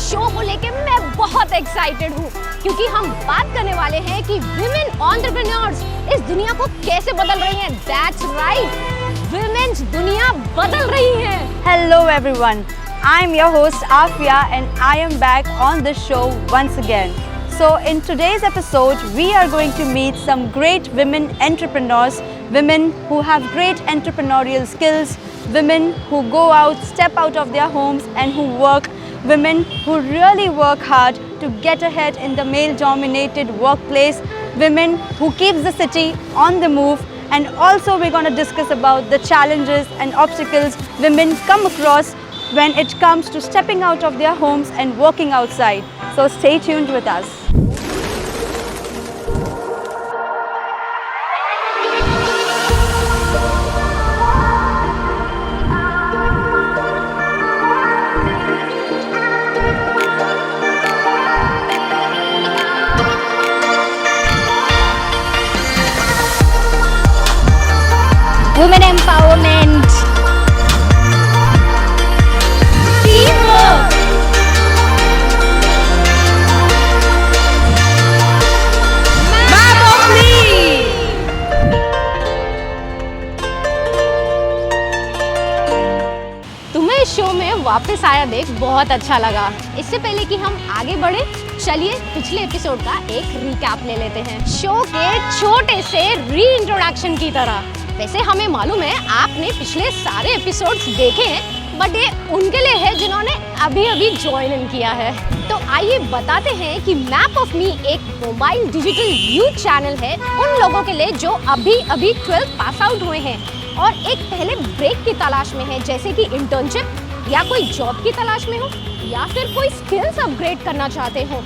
Show को लेके मैं बहुत एक्साइटेड हूँ क्योंकि हम बात करने वाले हैं कि विमेन एंटरप्रेन्योर्स इस दुनिया को कैसे बदल रही हैं। दैट्स राइट, विमेन्स दुनिया बदल रही हैं। Hello everyone, I am your host Afia and I am back on the show once again. So in today's episode, we are going to meet some great women entrepreneurs, women who have great entrepreneurial skills, women who go out, step out of their homes and who work, women who really work hard to get ahead in the male-dominated workplace, women who keeps the city on the move, and also we're going to discuss about the challenges and obstacles women come across when it comes to stepping out of their homes and working outside. So stay tuned with us. Women empowerment, teamwork, map of me. तुम्हें इस show में वापस आया देख बहुत अच्छा लगा। इससे पहले कि हम आगे बढ़े, चलिए पिछले एपिसोड का एक रिकैप ले लेते हैं, शो के छोटे से रीइंट्रोडक्शन की तरह। वैसे हमें मालूम है आपने पिछले सारे एपिसोड्स देखे हैं, बट ये उनके लिए है जिन्होंने अभी ज्वाइन इन किया है। तो आइए बताते हैं कि मैप ऑफ मी एक मोबाइल डिजिटल यूथ चैनल है उन लोगों के लिए जो अभी 12th पास आउट हुए हैं और एक पहले ब्रेक की तलाश में है, जैसे कि इंटर्नशिप या कोई जॉब की तलाश में हो या फिर कोई स्किल्स अपग्रेड करना चाहते हो।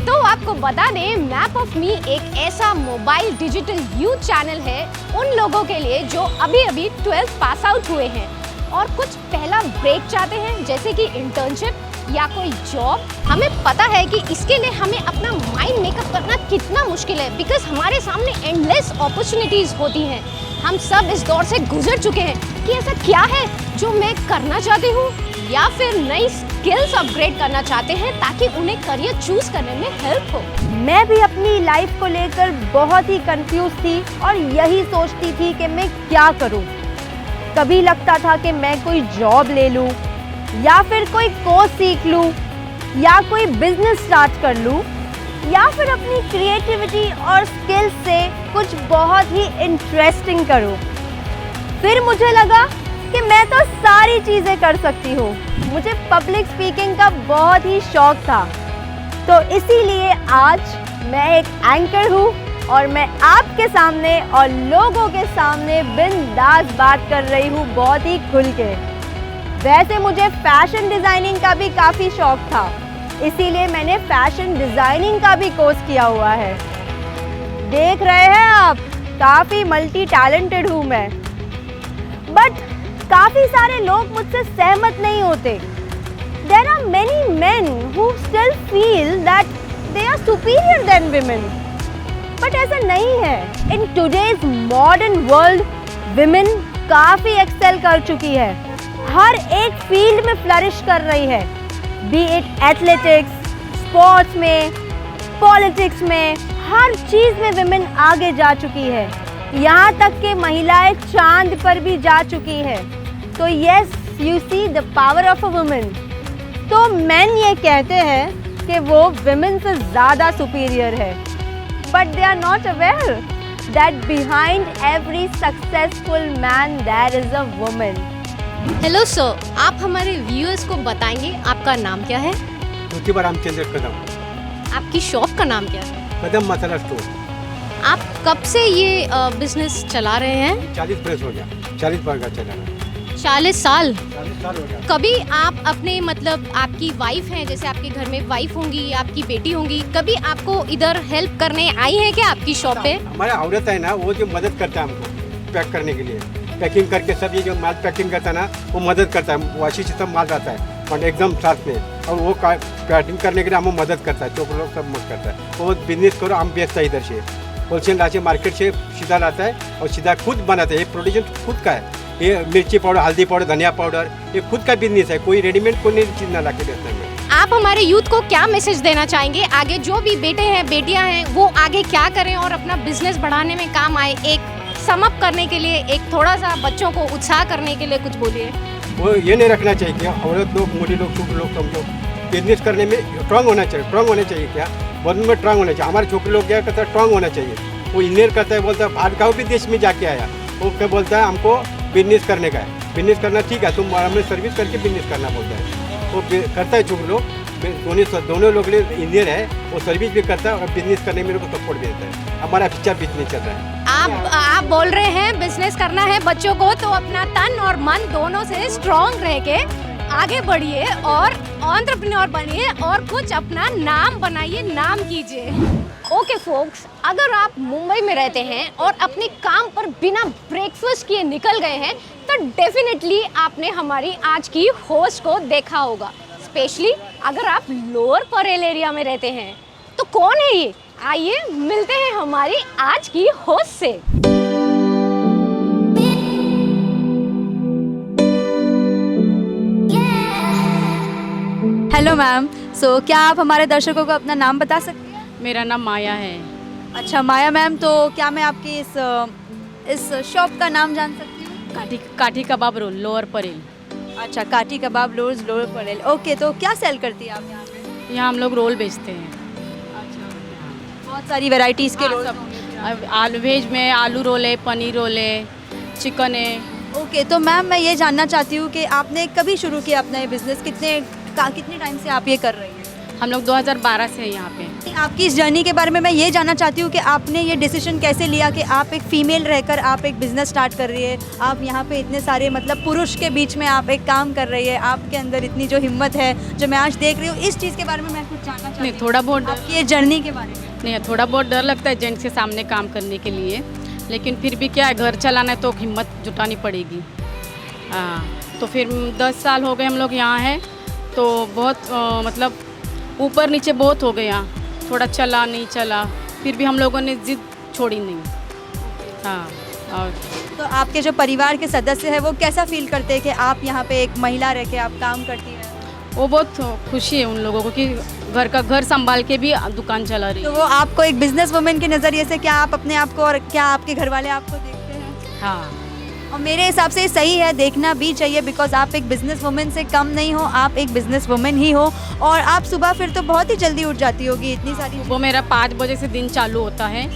तो आपको बता दें, मैप ऑफ मी एक ऐसा मोबाइल डिजिटल यूथ चैनल है उन लोगों के लिए जो अभी 12th पास आउट हुए हैं और कुछ पहला ब्रेक चाहते हैं, जैसे कि इंटर्नशिप या कोई जॉब। हमें पता है कि इसके लिए हमें अपना माइंड मेकअप करना कितना मुश्किल है, बिकॉज हमारे सामने एंडलेस अपॉर्चुनिटीज़ होती हैं। हम सब इस दौर से गुजर चुके हैं कि ऐसा क्या है जो मैं करना चाहती हूँ या फिर नई स्किल्स अपग्रेड करना चाहते हैं ताकि उन्हें करियर चूज करने में हेल्प हो। मैं भी अपनी लाइफ को लेकर बहुत ही कंफ्यूज थी और यही सोचती थी कि मैं क्या करूं। कभी लगता था कि मैं कोई जॉब ले लूं या फिर कोई कोर्स सीख लूं या कोई बिजनेस स्टार्ट कर लूं या फिर अपनी क्रिएटिविटी और स्किल्स से कुछ बहुत ही इंटरेस्टिंग करूं। फिर मुझे लगा कि मैं तो सारी चीज़ें कर सकती हूँ। मुझे पब्लिक स्पीकिंग का बहुत ही शौक था, तो इसीलिए आज मैं एक एंकर हूँ और मैं आपके सामने और लोगों के सामने बिंदास बात कर रही हूँ, बहुत ही खुल के। वैसे मुझे फैशन डिज़ाइनिंग का भी काफ़ी शौक था, इसीलिए मैंने फैशन डिज़ाइनिंग का भी कोर्स किया हुआ है। देख रहे हैं आप, काफ़ी मल्टी टैलेंटेड हूँ मैं। बट काफ़ी सारे लोग मुझसे सहमत नहीं होते। There are many men who still feel that they are superior than women. But ऐसा नहीं है। In today's modern world, women काफ़ी एक्सेल कर चुकी है, हर एक फील्ड में फ्लरिश कर रही है, be it athletics, स्पोर्ट्स में, पॉलिटिक्स में, हर चीज़ में women आगे जा चुकी है। यहाँ तक कि महिलाएं चांद पर भी जा चुकी है। तो yes, you see the power of a woman. तो मेन ये कहते हैं कि वो विमेन से ज़्यादा सुपीरियर है, but they are not aware that behind every successful man there is a woman. Hello sir, आप हमारे व्यूअर्स को बताएंगे आपका नाम क्या है? ज्योतिबा रामचंद्र कदम। आपकी शॉप का नाम क्या है? कदम मसाला स्टोर। आप कब से ये बिजनेस चला रहे हैं? 40 बरस हो गया, 40 वर्ष का चला रहा है। 40 साल? 40 साल हो गया। कभी आप अपने मतलब आपकी वाइफ हैं, जैसे आपके घर में वाइफ होंगी, आपकी बेटी होंगी, कभी आपको इधर हेल्प करने आई है क्या आपकी शॉप पे? हमारा औरत है ना, वो जो मदद करता है हमको पैक करने के लिए, पैकिंग करके सब ये जो माल पैकिंग करता है ना, वो मदद करता है। वाशी से सब माल आता है और एकदम साथ में, और वो पैकिंग करने के लिए हमें मदद करता है, चोकर लोग सब मदद करता है। वो बिजनेस करो, हम बेचता है इधर से, होलसेल राशि मार्केट से सीधा लाता है और सीधा खुद बनाता है। ये प्रोडक्शन खुद का है। ये मिर्ची पाउडर, हल्दी पाउडर, धनिया पाउडर, ये खुद का बिजनेस है। कोई रेडीमेड कोई नहीं चीज़ ना ला के देता है। आप हमारे यूथ को क्या मैसेज देना चाहेंगे? आगे जो भी बेटे हैं बेटियां हैं वो आगे क्या करें और अपना बिजनेस बढ़ाने में काम आए? एक सम अप करने के लिए, एक थोड़ा सा बच्चों को उत्साह करने के लिए कुछ बोलिए। वो ये नहीं रखना चाहिए कि औरत लोग, बूढ़े लोग, छोटे लोग, समझो बिजनेस करने में स्ट्रांग होना चाहिए। स्ट्रांग होना चाहिए क्या? बंद में स्ट्रांग होना चाहिए। हमारे छोटे लोग क्या कहते हैं, स्ट्रांग होना चाहिए। वो इंजीनियर करता है, बोलता है बाहर का भी देश में जाके आया, वो क्या बोलता है, हमको बिजनेस करने का है। बिजनेस करना ठीक है, तुम हमें सर्विस करके बिजनेस करना बोलता है। वो करता है छोटे लोग, दोनों लोग इंजीनियर है, वो सर्विस भी करता है और बिजनेस करने में लोग सपोर्ट भी देता है। हमारा अच्छा बिजनेस चल रहा है। आप बोल रहे हैं बिजनेस करना है बच्चों को, तो अपना तन और मन दोनों से स्ट्रॉन्ग रह के आगे बढ़िए और एंटरप्रेन्योर बनिए और कुछ अपना नाम बनाइए, नाम कीजिए। ओके फोक्स, अगर आप मुंबई में रहते हैं और अपने काम पर बिना ब्रेकफास्ट किए निकल गए हैं तो डेफिनेटली आपने हमारी आज की होस्ट को देखा होगा। स्पेशली अगर आप लोअर परेल एरिया में रहते हैं तो कौन है ये? आइए मिलते हैं हमारी आज की होस्ट से। हेलो मैम, सो क्या आप हमारे दर्शकों को अपना नाम बता सकती हैं? मेरा नाम माया है। अच्छा माया मैम, तो क्या मैं आपकी इस शॉप का नाम जान सकती हूँ? काठी कबाब रोल, लोअर परेल। अच्छा, काठी कबाब रोल्स लोअर परेल। ओके, तो क्या सेल करती है आप यहाँ पे? यहाँ हम लोग रोल बेचते हैं। बहुत सारी वैरायटीज़ के रोल। अब आलू वेज में आलू रोल है, पनीर रोल है, चिकन है। ओके, तो मैम मैं ये जानना चाहती हूँ कि आपने कभी शुरू किया अपना ये बिज़नेस? कितने टाइम से आप ये कर रही हैं? हम लोग 2012 से हैं यहाँ पे। आपकी इस जर्नी के बारे में मैं ये जानना चाहती हूँ कि आपने ये डिसीजन कैसे लिया कि आप एक फ़ीमेल रहकर आप एक बिज़नेस स्टार्ट कर रही है। आप यहाँ पे इतने सारे मतलब पुरुष के बीच में आप एक काम कर रही है, आपके अंदर इतनी जो हिम्मत है जो मैं आज देख रही हूँ, इस चीज़ के बारे में मैं कुछ जानना चाहती हूँ। नहीं, थोड़ा बहुत आपकी ये जर्नी के बारे में। नहीं, थोड़ा बहुत डर लगता है जेंट्स के सामने काम करने के लिए, लेकिन फिर भी क्या है, घर चलाना है तो हिम्मत जुटानी पड़ेगी। हाँ, तो फिर 10 साल हो गए हम लोग यहाँ हैं, तो बहुत मतलब ऊपर नीचे बहुत हो गया, थोड़ा चला नहीं चला, फिर भी हम लोगों ने जिद छोड़ी नहीं। हाँ, और तो आपके जो परिवार के सदस्य हैं वो कैसा फील करते हैं कि आप यहाँ पे एक महिला रह के आप काम करती हैं? वो बहुत खुशी है उन लोगों को कि घर संभाल के भी दुकान चला रही है। तो वो आपको एक बिजनेस वुमेन के नज़रिए से क्या आप अपने आप को और क्या आपके घर वाले आपको देखते हैं? हाँ, और मेरे हिसाब से सही है, देखना भी चाहिए, बिकॉज आप एक बिज़नेस वुमेन से कम नहीं हो, आप एक बिज़नेस वुमेन ही हो। और आप सुबह फिर तो बहुत ही जल्दी उठ जाती होगी, इतनी सारी। वो मेरा 5 बजे से दिन चालू होता है,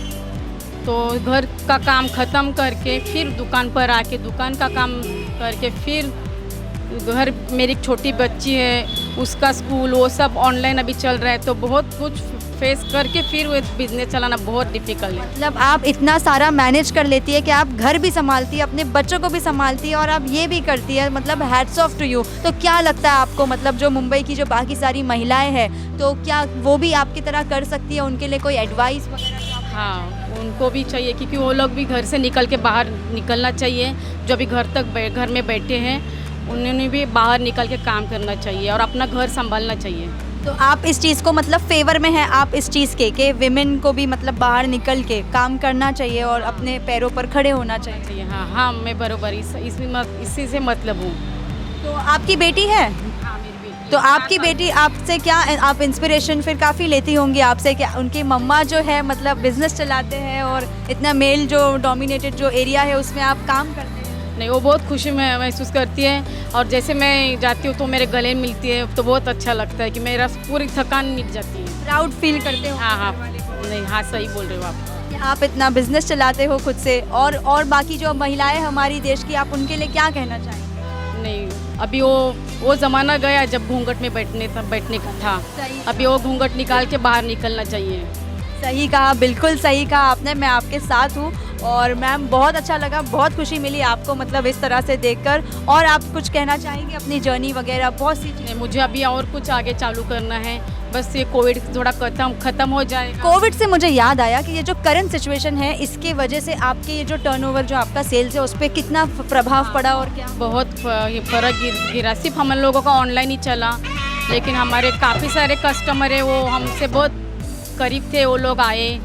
तो घर का काम ख़त्म करके फिर दुकान पर आके दुकान का काम करके फिर घर, मेरी एक छोटी बच्ची है, उसका स्कूल, वो सब ऑनलाइन अभी चल रहा है, तो बहुत कुछ फेस करके फिर वो बिज़नेस चलाना बहुत डिफ़िकल्ट है। मतलब आप इतना सारा मैनेज कर लेती है कि आप घर भी संभालती है, अपने बच्चों को भी संभालती है और आप ये भी करती है, मतलब हैट्स ऑफ टू यू। तो क्या लगता है आपको, मतलब जो मुंबई की जो बाकी सारी महिलाएं हैं, तो क्या वो भी आपकी तरह कर सकती है? उनके लिए कोई एडवाइस वगैरह? हाँ, उनको भी चाहिए, क्योंकि वो लोग भी घर से निकल के बाहर निकलना चाहिए। जो अभी घर में बैठे हैं उन्होंने भी बाहर निकल के काम करना चाहिए और अपना घर संभालना चाहिए। तो आप इस चीज़ को मतलब फेवर में हैं आप इस चीज़ के कि विमेन को भी मतलब बाहर निकल के काम करना चाहिए और अपने पैरों पर खड़े होना चाहिए? हाँ हाँ, मैं बराबर इसी से मतलब हूँ। तो आपकी बेटी है? हाँ, मेरी बेटी। तो आपकी बेटी आपसे क्या, आप इंस्पिरेशन फिर काफ़ी लेती होंगी आपसे कि उनकी मम्मा जो है मतलब बिजनेस चलाते हैं और इतना मेल जो डोमिनेटेड जो एरिया है उसमें आप काम करते हैं? नहीं, वो बहुत खुशी महसूस करती है और जैसे मैं जाती हूँ तो मेरे गले मिलती है, तो बहुत अच्छा लगता है कि मेरा पूरी थकान मिट जाती है। प्राउड फील करते हो? हाँ हाँ, नहीं, हाँ सही बोल रहे हो आप। आप इतना बिजनेस चलाते हो खुद से, और बाकी जो महिलाएं हमारी देश की, आप उनके लिए क्या कहना चाहेंगे? नहीं, अभी वो ज़माना गया जब घूंघट में बैठने का था। अभी वो घूंघट निकाल के बाहर निकलना चाहिए। सही कहा, बिल्कुल सही कहा आपने, मैं आपके साथ हूँ। और मैम बहुत अच्छा लगा, बहुत खुशी मिली आपको मतलब इस तरह से देखकर। और आप कुछ कहना चाहेंगे अपनी जर्नी वगैरह? बहुत सी चीज़ें। मुझे अभी और कुछ आगे चालू करना है, बस ये कोविड थोड़ा ख़त्म हो जाए। कोविड से मुझे याद आया कि ये जो करंट सिचुएशन है, इसके वजह से आपके ये जो टर्नओवर जो आपका सेल्स है उस पर कितना प्रभाव पड़ा और क्या? बहुत फ़र्क गिरा। सिर्फ हम लोगों का ऑनलाइन ही चला, लेकिन हमारे काफ़ी सारे कस्टमर है वो हमसे बहुत करीब थे, वो लोग आए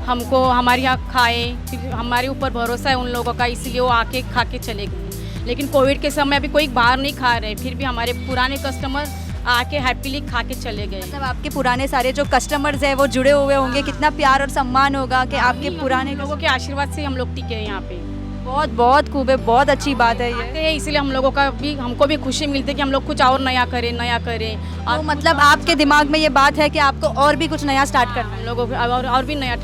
हमको हमारे यहाँ खाए, फिर हमारे ऊपर भरोसा है उन लोगों का, इसलिए वो आके खा के चले गए। लेकिन कोविड के समय अभी कोई बाहर नहीं खा रहे, फिर भी हमारे पुराने कस्टमर आके हैप्पीली खा के चले गए। मतलब आपके पुराने सारे जो कस्टमर्स हैं वो जुड़े हुए होंगे, कितना प्यार और सम्मान होगा कि आपके पुराने लोगों के आशीर्वाद से हम लोग टिके हैं यहाँ पे। बहुत बहुत खूब है, बहुत अच्छी बात है ये। आते हैं इसलिए हम लोगों का भी, हमको भी खुशी मिलती है कि हम लोग कुछ और नया करें। तो मतलब आपके दिमाग में ये बात है कि आपको और भी कुछ नया स्टार्ट करना है, हम लोगों को और भी नया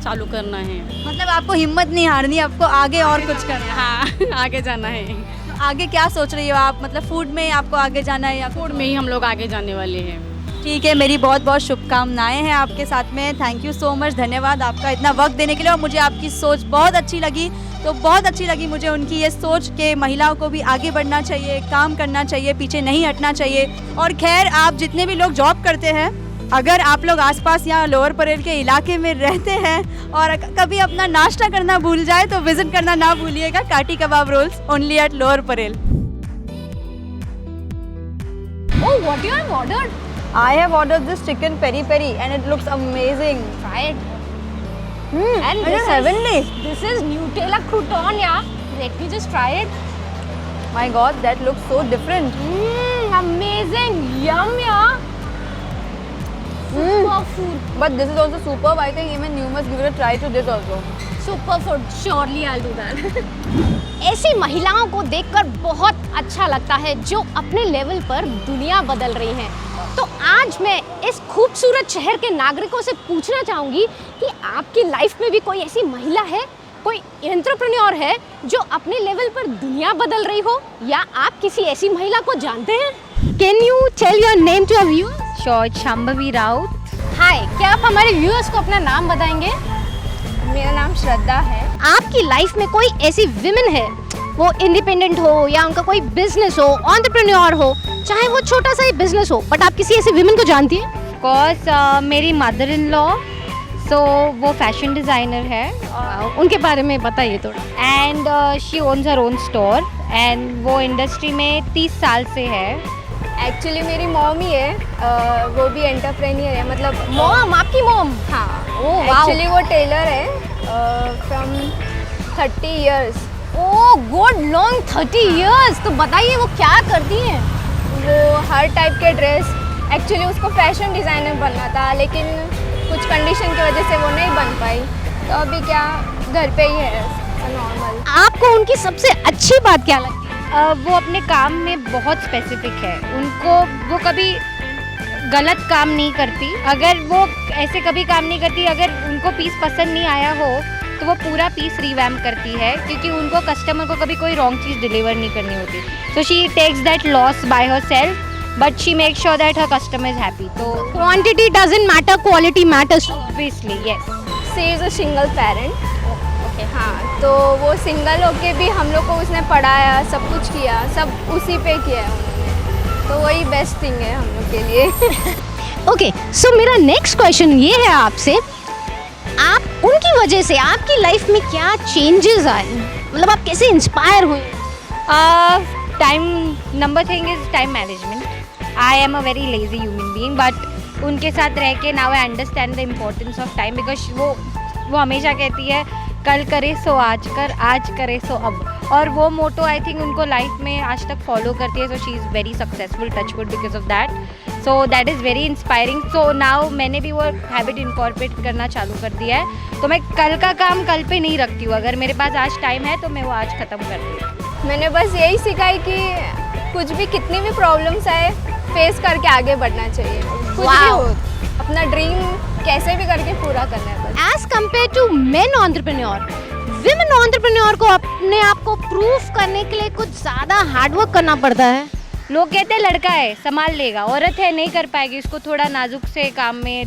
चालू करना है। मतलब आपको हिम्मत नहीं हारनी, आपको आगे और कुछ करना है। हाँ आगे जाना है। तो आगे क्या सोच रही हो आप, मतलब फूड में आपको आगे जाना है या फूड में ही हम लोग आगे जाने वाले हैं। ठीक है, मेरी बहुत बहुत शुभकामनाएं हैं आपके साथ में। थैंक यू सो मच, धन्यवाद आपका इतना वक्त देने के लिए। और मुझे आपकी सोच बहुत अच्छी लगी, तो बहुत अच्छी लगी मुझे उनकी ये सोच कि महिलाओं को भी आगे बढ़ना चाहिए, काम करना चाहिए, पीछे नहीं हटना चाहिए। और खैर, आप जितने भी लोग जॉब करते हैं, अगर आप लोग आसपास यहाँ लोअर परेल के इलाके में रहते हैं और कभी अपना नाश्ता करना भूल जाए तो विजिट करना ना भूलिएगा kathi kebab rolls, only at Lower Parel. Oh, what you have ordered? I have ordered this chicken peri peri and it looks amazing. Try it. And this is heavenly. This is Nutella crouton, yeah. Let me just try it. My God, that looks so different. Amazing. Yum, yeah. Super food. But this is also superb. I think even you must give it a try to this also. Super food. Surely I'll do that. ऐसी महिलाओं को देखकर बहुत अच्छा लगता है जो अपने लेवल पर दुनिया बदल रही हैं। तो आज मैं इस खूबसूरत शहर के नागरिकों से पूछना चाहूँगी कि आपकी लाइफ में भी कोई ऐसी महिला है, कोई एंटरप्रेन्योर है जो अपने लेवल पर दुनिया बदल रही हो, या आप किसी ऐसी महिला को जानते हैं? Can you tell your name to our viewers? Sure, Shambhavi Raut. Hi, क्या आप हमारे व्यूअर्स को अपना नाम बताएंगे? मेरा नाम श्रद्धा है। आपकी लाइफ में कोई ऐसी विमेन है, वो इंडिपेंडेंट हो या उनका कोई बिजनेस हो, एंटरप्रेन्योर हो, चाहे वो छोटा सा ही बिजनेस हो, बट आप किसी ऐसी विमेन को जानती हैं? ऑफ कोर्स मेरी मदर इन लॉ, सो वो फैशन डिज़ाइनर है उनके बारे में बताइए थोड़ा। And she owns her own store and वो इंडस्ट्री में 30 साल से है। एक्चुअली मेरी मॉम ही है, वो भी एंटरप्रेन्योर है, मतलब मॉम, आपकी मॉम? हाँ, ओह वाओ। एक्चुअली वो टेलर है from 30 years. Oh good, long 30 years. तो बताइए वो क्या करती हैं? वो हर टाइप के ड्रेस, एक्चुअली उसको फैशन डिज़ाइनर बनना था, लेकिन कुछ कंडीशन की वजह से वो नहीं बन पाई, तो अभी क्या घर पे ही है नॉर्मल। आपको उनकी सबसे अच्छी बात क्या लगती है? वो अपने काम में बहुत स्पेसिफिक है, वो कभी गलत काम नहीं करती। अगर वो ऐसे कभी काम नहीं करती, अगर उनको पीस पसंद नहीं आया हो तो वो पूरा पीस रिवैम्प करती है, क्योंकि उनको कस्टमर को कभी कोई रॉन्ग चीज़ डिलीवर नहीं करनी होती। So she takes that loss by herself, but she make sure that her customer is happy. तो quantity doesn't matter, quality matters obviously yes. She is a single parent. हाँ, तो वो single होके भी हम लोग को उसने पढ़ाया, सब कुछ किया, सब उसी पे किया है उन्होंने, तो वही बेस्ट थिंग है हम लोग के लिए। ओके, सो मेरा नेक्स्ट क्वेश्चन ये है आपसे, आप उनकी वजह से आपकी लाइफ में क्या चेंजेस आए, मतलब आप कैसे इंस्पायर हुए? Time, number thing is time management. I am a very lazy human being, but उनके साथ रह के now I understand the importance of time, because वो हमेशा कहती है कल करे सो आज कर, आज करे सो अब, और वो मोटो आई थिंक उनको लाइफ में आज तक फॉलो करती है। So she is very successful, touch wood, because of that. So that is very inspiring. So now मैंने भी वो हैबिट इनकॉर्पोरेट करना चालू कर दिया है, तो मैं कल का काम कल पे नहीं रखती हूँ। अगर मेरे पास आज टाइम है तो मैं वो आज ख़त्म करती हूँ। मैंने बस यही सीखा है कि कुछ भी, कितनी भी प्रॉब्लम्स आए, फेस करके आगे बढ़ना चाहिए। कुछ भी हो, अपना ड्रीम कैसे भी करके पूरा करना है बस। As compare to men entrepreneur, women entrepreneur को अपने आप को प्रूफ करने के लिए कुछ ज़्यादा हार्डवर्क करना पड़ता है। लोग कहते हैं लड़का है संभाल लेगा, औरत है नहीं कर पाएगी, उसको थोड़ा नाजुक से काम में,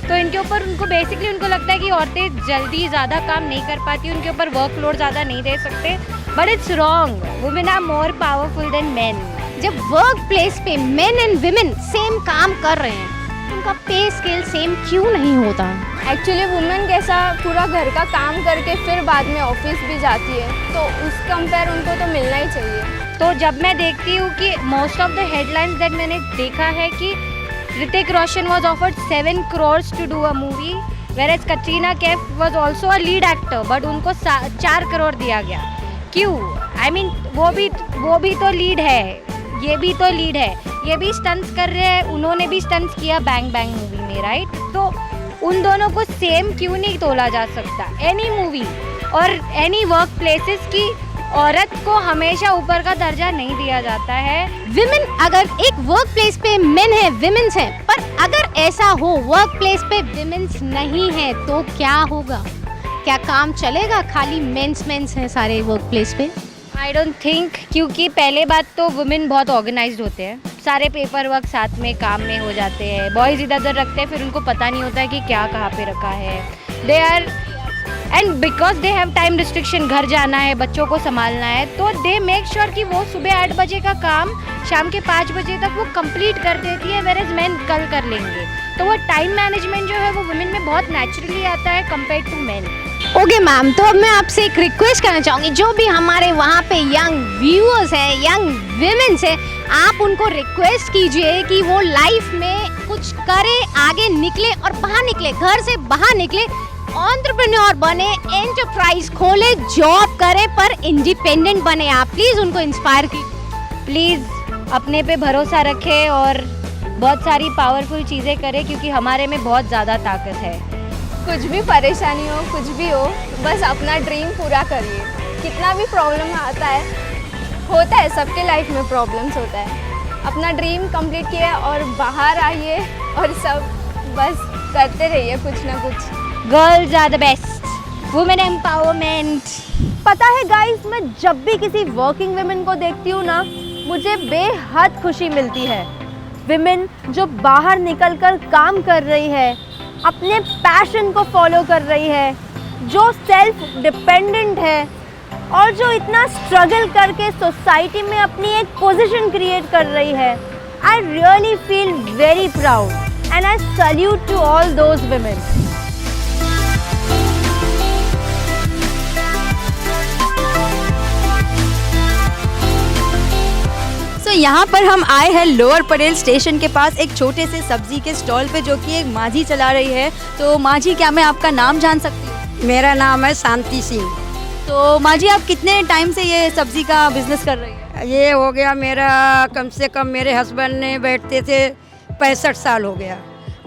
तो इनके ऊपर उनको बेसिकली उनको लगता है कि औरतें जल्दी ज़्यादा काम नहीं कर पाती, उनके ऊपर वर्कलोड ज़्यादा नहीं दे सकते, but it's wrong. Women are more powerful than men. जब वर्क प्लेस पे मेन एंड विमेन सेम काम कर रहे हैं, उनका पे स्केल सेम क्यों नहीं होता? एक्चुअली वुमेन कैसा पूरा घर का काम करके फिर बाद में ऑफिस भी जाती है, तो उस कंपेयर उनको तो मिलना ही चाहिए। तो जब मैं देखती हूँ कि most of the headlines that मैंने देखा है कि Hrithik Roshan was offered 7 crores to do a movie, whereas Katrina Kaif was also a lead actor, but उनको 4 crore दिया गया। क्यों? आई मीन वो भी तो लीड है, ये भी तो लीड है, ये भी स्टंट्स कर रहे हैं, उन्होंने भी स्टंट्स किया बैंग बैंग मूवी में, राइट? तो उन दोनों को सेम क्यों नहीं तोला जा सकता? एनी मूवी और एनी वर्क प्लेसेस की औरत को हमेशा ऊपर का दर्जा नहीं दिया जाता है। विमेन, अगर एक वर्क प्लेस पे मेन है, विमेन्स हैं, पर अगर ऐसा हो वर्क प्लेस पे विमेन्स नहीं है तो क्या होगा? क्या काम चलेगा? खाली मेंस हैं सारे वर्क प्लेस पे? आई डोंट थिंक, क्योंकि पहले बात तो वुमेन बहुत ऑर्गेनाइज्ड होते हैं, सारे पेपर वर्क साथ में काम में हो जाते हैं। बॉयज़ इधर उधर रखते हैं, फिर उनको पता नहीं होता है कि क्या कहाँ पे रखा है। They are and because they have time restriction, घर जाना है, बच्चों को संभालना है, तो दे मेक श्योर कि वो सुबह 8 बजे का काम शाम के 5 बजे तक वो कंप्लीट कर देती है, वेयर एज मैन कल कर लेंगे। तो वो टाइम मैनेजमेंट जो है वो वुमेन में बहुत नेचुरली आता है compare to man. Okay ma'am, तो अब मैं आपसे एक रिक्वेस्ट करना चाहूँगी, जो भी हमारे वहाँ पे यंग व्यूअर्स हैं, यंग विमेन्स हैं, आप उनको रिक्वेस्ट कीजिए कि वो लाइफ में कुछ करे, आगे निकले और बाहर निकले, घर से बाहर निकले, एंटरप्रेन्योर बने, एंटरप्राइज खोले, जॉब करे, पर इंडिपेंडेंट बने। आप प्लीज़ उनको इंस्पायर कीजिए। प्लीज़ अपने पे भरोसा रखें और बहुत सारी पावरफुल चीज़ें करें, क्योंकि हमारे में बहुत ज़्यादा ताकत है। कुछ भी परेशानी हो, कुछ भी हो, बस अपना ड्रीम पूरा करिए। कितना भी प्रॉब्लम आता है, सबके लाइफ में प्रॉब्लम्स होता है। अपना ड्रीम कंप्लीट किया और बाहर आइए और सब बस करते रहिए कुछ ना कुछ। Girls are the best, women empowerment. पता है गाइस, मैं जब भी किसी वर्किंग वुमेन को देखती हूँ ना, मुझे बेहद खुशी मिलती है। विमेन जो बाहर निकलकर काम कर रही है, अपने पैशन को फॉलो कर रही है, जो सेल्फ डिपेंडेंट है और जो इतना स्ट्रगल करके सोसाइटी में अपनी एक पोजीशन क्रिएट कर रही है। I really feel very proud and I salute to all those women. तो यहाँ पर हम आए हैं लोअर परेल स्टेशन के पास एक छोटे से सब्जी के स्टॉल पे, जो कि एक माझी चला रही है। तो माझी, क्या मैं आपका नाम जान सकती हूँ? मेरा नाम है शांति सिंह। तो माझी, आप कितने टाइम से ये सब्जी का बिजनेस कर रही है? ये हो गया मेरा, कम से कम मेरे हस्बैंड ने बैठते थे 65 साल हो गया,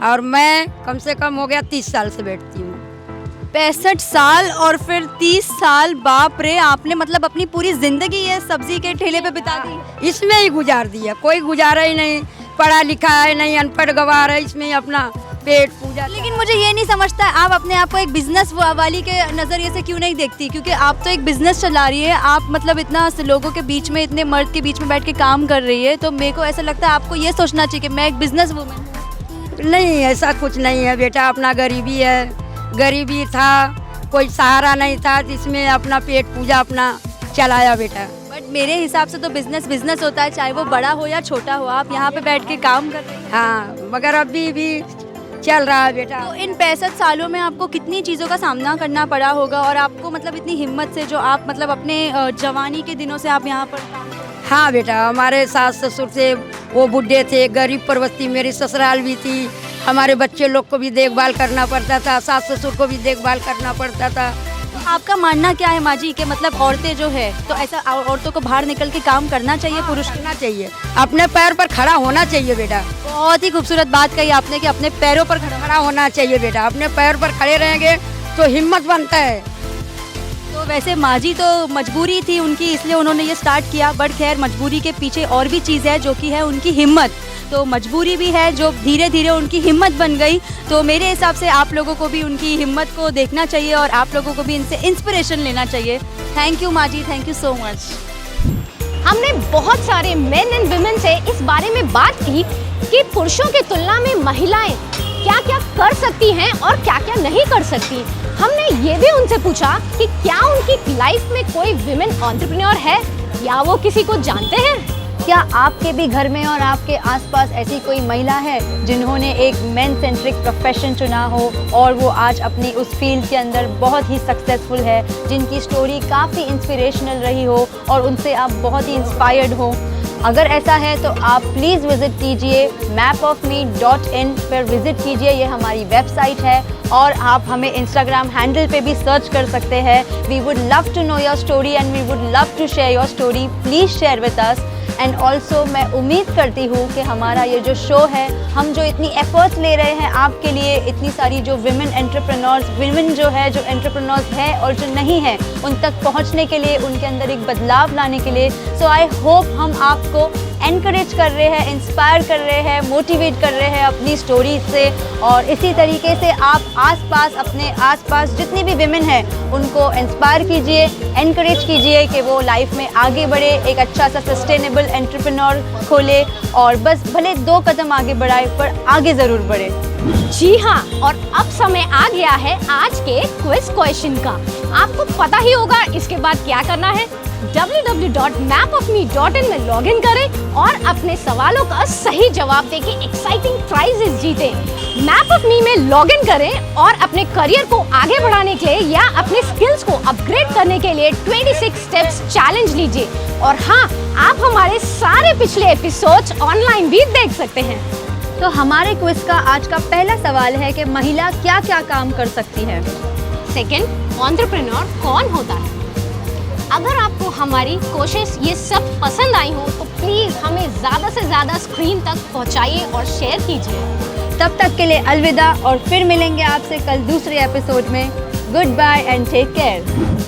और मैं कम से कम हो गया 30 साल से बैठती हूँ। 65 साल और फिर 30 साल, बाप रे! आपने मतलब अपनी पूरी जिंदगी ये सब्जी के ठेले पे बिता दी? इसमें ही गुजार दिया, कोई गुजारा ही नहीं, पढ़ा लिखा है नहीं, अनपढ़ गवार है, इसमें ही अपना पेट पूजा। लेकिन मुझे ये नहीं समझता, आप अपने आप को एक बिजनेस वाली के नज़रिए से क्यों नहीं देखती? क्योंकि आप तो एक बिजनेस चला रही है, आप मतलब इतना लोगों के बीच में, इतने मर्द के बीच में बैठ के काम कर रही है, तो मेरे को ऐसा लगता है आपको ये सोचना चाहिए कि मैं एक बिजनेस वूमेन हूँ। नहीं, ऐसा कुछ नहीं है बेटा, अपना गरीबी है, गरीबी था, कोई सहारा नहीं था, इसमें अपना पेट पूजा अपना चलाया बेटा। बट मेरे हिसाब से तो बिजनेस होता है, चाहे वो बड़ा हो या छोटा हो। आप यहाँ पे बैठ के काम कर रहे हैं। हाँ, मगर अभी भी चल रहा है बेटा। तो इन 65 सालों में आपको कितनी चीज़ों का सामना करना पड़ा होगा, और आपको मतलब इतनी हिम्मत से, जो आप मतलब अपने जवानी के दिनों से आप यहाँ पर? हाँ बेटा, हमारे सास ससुर से वो बुढ़े थे, गरीब प्रवस्ती, मेरी ससुराल भी थी, हमारे बच्चे लोग को भी देखभाल करना पड़ता था, सास ससुर को भी देखभाल करना पड़ता था। आपका मानना क्या है माजी, कि मतलब औरतें जो है, तो ऐसा औरतों को बाहर निकल के काम करना चाहिए? पुरुष करना चाहिए, अपने पैर पर खड़ा होना चाहिए बेटा। बहुत ही खूबसूरत बात कही आपने कि अपने पैरों पर खड़ा होना चाहिए बेटा। अपने पैर पर खड़े रहेंगे तो हिम्मत बनता है। तो वैसे माजी तो मजबूरी थी उनकी, इसलिए उन्होंने ये स्टार्ट किया, बट खैर मजबूरी के पीछे और भी चीज़ है, जो कि है उनकी हिम्मत। तो मजबूरी भी है जो धीरे धीरे उनकी हिम्मत बन गई। तो मेरे हिसाब से आप लोगों को भी उनकी हिम्मत को देखना चाहिए और आप लोगों को भी इनसे इंस्पिरेशन लेना चाहिए। थैंक यू माजी, थैंक यू सो मच। हमने बहुत सारे मेन एंड वुमेन से इस बारे में बात की कि पुरुषों की तुलना में महिलाएं क्या क्या कर सकती हैं और क्या क्या नहीं कर सकती। हमने ये भी उनसे पूछा कि क्या उनकी लाइफ में कोई विमेन एंटरप्रेन्योर है या वो किसी को जानते हैं। क्या आपके भी घर में और आपके आसपास ऐसी कोई महिला है जिन्होंने एक मेन सेंट्रिक प्रोफेशन चुना हो और वो आज अपनी उस फील्ड के अंदर बहुत ही सक्सेसफुल है, जिनकी स्टोरी काफ़ी इंस्पिरेशनल रही हो और उनसे आप बहुत ही इंस्पायर्ड हो? अगर ऐसा है तो आप प्लीज़ विज़िट कीजिए mapofme.in पर विज़िट कीजिए, ये हमारी वेबसाइट है, और आप हमें इंस्टाग्राम हैंडल पे भी सर्च कर सकते हैं। We would love to know your story and we would love to share your story. Please share with us. And also मैं उम्मीद करती हूँ कि हमारा ये जो शो है, हम जो इतनी एफर्ट्स ले रहे हैं आपके लिए, इतनी सारी जो विमेन एंटरप्रेन्योर्स, विमेन जो है, जो एंटरप्रेन्योर्स है और जो नहीं है, उन तक पहुँचने के लिए, उनके अंदर एक बदलाव लाने के लिए, सो आई होप हम आपको एनकरेज कर रहे हैं, इंस्पायर कर रहे हैं, मोटिवेट कर रहे हैं अपनी स्टोरीज से। और इसी तरीके से आप आसपास, अपने आसपास जितनी भी विमेन हैं उनको इंस्पायर कीजिए, एनकरेज कीजिए कि वो लाइफ में आगे बढ़े, एक अच्छा सा सस्टेनेबल एंटरप्रेन्योर खोले और बस भले 2 कदम आगे बढ़ाए पर आगे ज़रूर बढ़े। जी हाँ, और अब समय आ गया है आज के क्विज क्वेश्चन का। आपको पता ही होगा इसके बाद क्या करना है। www.mapofme.in में लॉगिन करें और अपने सवालों का सही जवाब देके एक्साइटिंग प्राइजेस जीतें। मैप ऑफ मी में लॉगिन करें और अपने करियर को आगे बढ़ाने के लिए या अपने स्किल्स को अपग्रेड करने के लिए 26 स्टेप्स चैलेंज लीजिए। और हाँ, आप हमारे सारे पिछले एपिसोड्स ऑनलाइन भी देख सकते हैं। तो हमारे क्विज का आज का पहला सवाल है कि महिला क्या क्या काम कर सकती है। सेकंड, एंटरप्रेन्योर कौन होता है? अगर आपको हमारी कोशिश ये सब पसंद आई हो तो प्लीज़ हमें ज़्यादा से ज़्यादा स्क्रीन तक पहुंचाइए और शेयर कीजिए। तब तक के लिए अलविदा और फिर मिलेंगे आपसे कल दूसरे एपिसोड में। Good bye and take care.